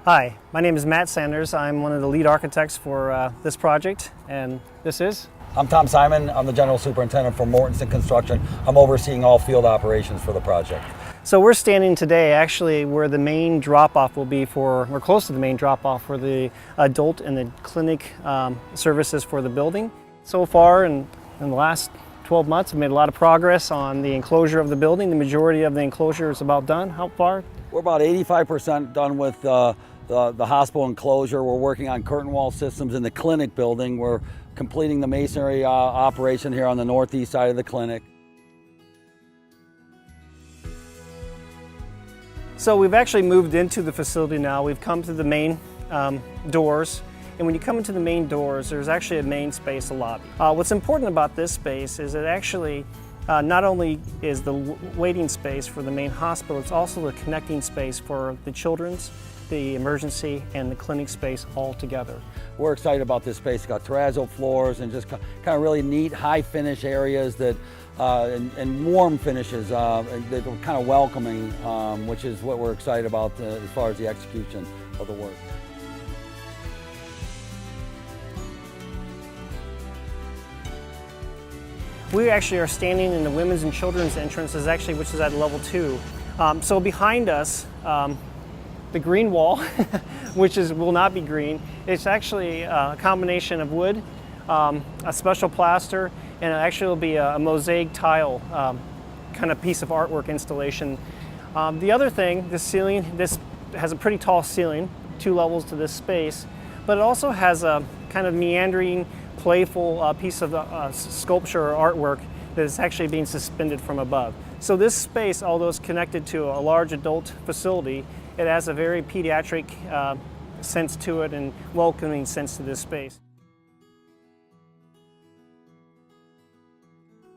Hi, my name is Matt Sanders. I'm one of the lead architects for this project, and this is? I'm Tom Simon. I'm the General Superintendent for Mortensen Construction. I'm overseeing all field operations for the project. So we're standing today actually where the main drop-off will be for, we're close to the main drop-off for the adult and the clinic services for the building. So far in the last 12 months, we've made a lot of progress on the enclosure of the building. The majority of the enclosure is about done. How far? We're about 85% done with the hospital enclosure. We're working on curtain wall systems in the clinic building. We're completing the masonry operation here on the northeast side of the clinic. So we've actually moved into the facility now. We've come to the main doors. And when you come into the main doors, there's actually a main space, a lobby. What's important about this space is it actually not only is the waiting space for the main hospital, it's also the connecting space for the children's, the emergency, and the clinic space all together. We're excited about this space. It's got terrazzo floors and just kind of really neat high finish areas that and warm finishes that are kind of welcoming, which is what we're excited about as far as the execution of the work. We actually are standing in the women's and children's entrance, which is at level 2. So behind us, the green wall, which will not be green, it's actually a combination of wood, a special plaster, and it actually will be a mosaic tile kind of piece of artwork installation. The other thing, the ceiling, this has a pretty tall ceiling, 2 levels to this space, but it also has a kind of meandering, playful piece of sculpture or artwork that is actually being suspended from above. So this space, although it's connected to a large adult facility, it has a very pediatric sense to it and welcoming sense to this space.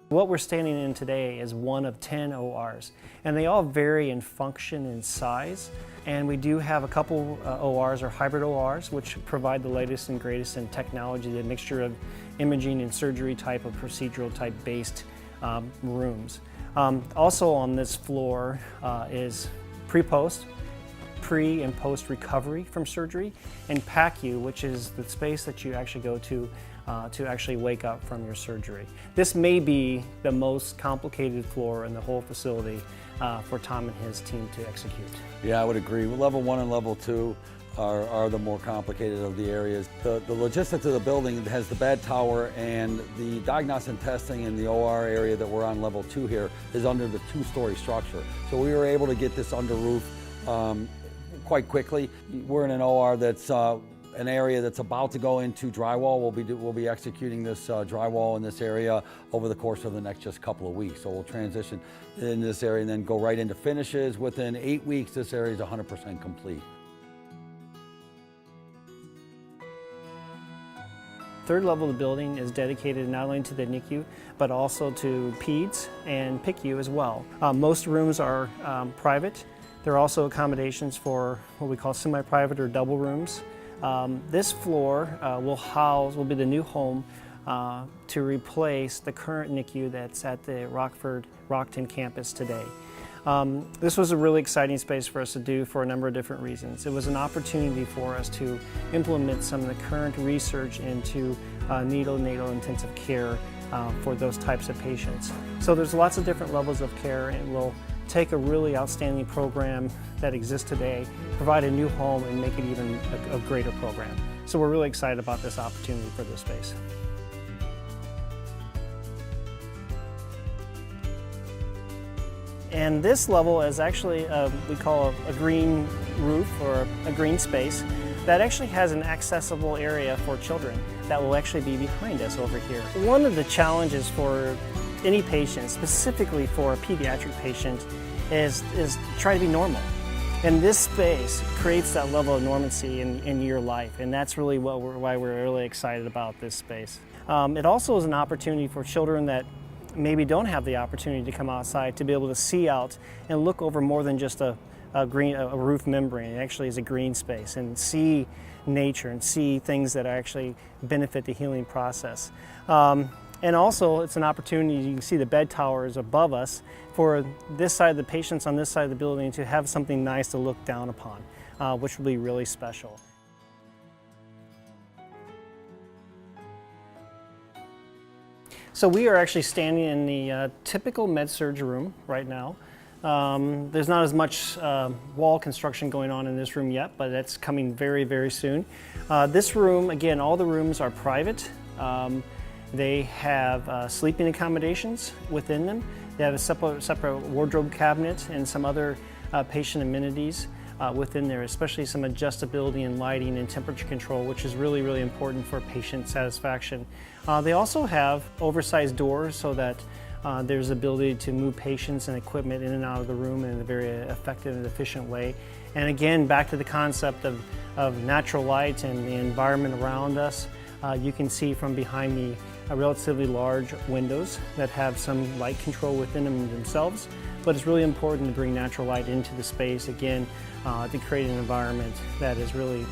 What we're standing in today is one of 10 ORs, and they all vary in function and size. And we do have a couple ORs, or hybrid ORs, which provide the latest and greatest in technology, the mixture of imaging and surgery type of procedural type based rooms. Also on this floor is pre and post recovery from surgery, and PACU, which is the space that you actually go to actually wake up from your surgery. This may be the most complicated floor in the whole facility for Tom and his team to execute. Yeah, I would agree. Level 1 and level 2 are the more complicated of the areas. The logistics of the building has the bed tower, and the diagnostic and testing in the OR area that we're on level 2 here is under the 2-story structure. So we were able to get this under roof quite quickly. We're in an OR that's an area that's about to go into drywall. We'll be executing this drywall in this area over the course of the next just couple of weeks. So we'll transition in this area and then go right into finishes. Within 8 weeks, this area is 100% complete. Third level of the building is dedicated not only to the NICU, but also to PEDS and PICU as well. Most rooms are private. There are also accommodations for what we call semi-private or double rooms. This floor will be the new home to replace the current NICU that's at the Rockton campus today. This was a really exciting space for us to do for a number of different reasons. It was an opportunity for us to implement some of the current research into neonatal intensive care for those types of patients. So there's lots of different levels of care, and we'll take a really outstanding program that exists today, provide a new home, and make it even a greater program. So we're really excited about this opportunity for this space. And this level is actually we call a green roof, or a green space that actually has an accessible area for children that will actually be behind us over here. One of the challenges for any patient, specifically for a pediatric patient, is try to be normal. And this space creates that level of normalcy in your life, and that's really why we're really excited about this space. It also is an opportunity for children that maybe don't have the opportunity to come outside to be able to see out and look over more than just a roof membrane. It actually is a green space, and see nature and see things that actually benefit the healing process. And also, it's an opportunity, you can see the bed towers above us, for this side of the patients on this side of the building to have something nice to look down upon. which will be really special. So we are actually standing in the typical med-surg room right now. There's not as much wall construction going on in this room yet, but that's coming very, very soon. This room, again, all the rooms are private. They have sleeping accommodations within them. They have a separate wardrobe cabinet and some other patient amenities within there, especially some adjustability and lighting and temperature control, which is really, really important for patient satisfaction. They also have oversized doors so that there's ability to move patients and equipment in and out of the room in a very effective and efficient way. And again, back to the concept of natural light and the environment around us, you can see from behind me relatively large windows that have some light control within them themselves. But it's really important to bring natural light into the space, again, to create an environment that is really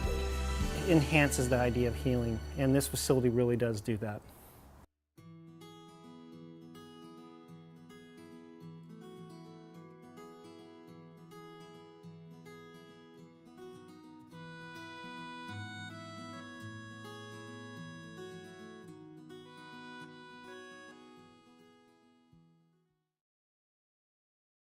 enhances the idea of healing. And this facility really does do that.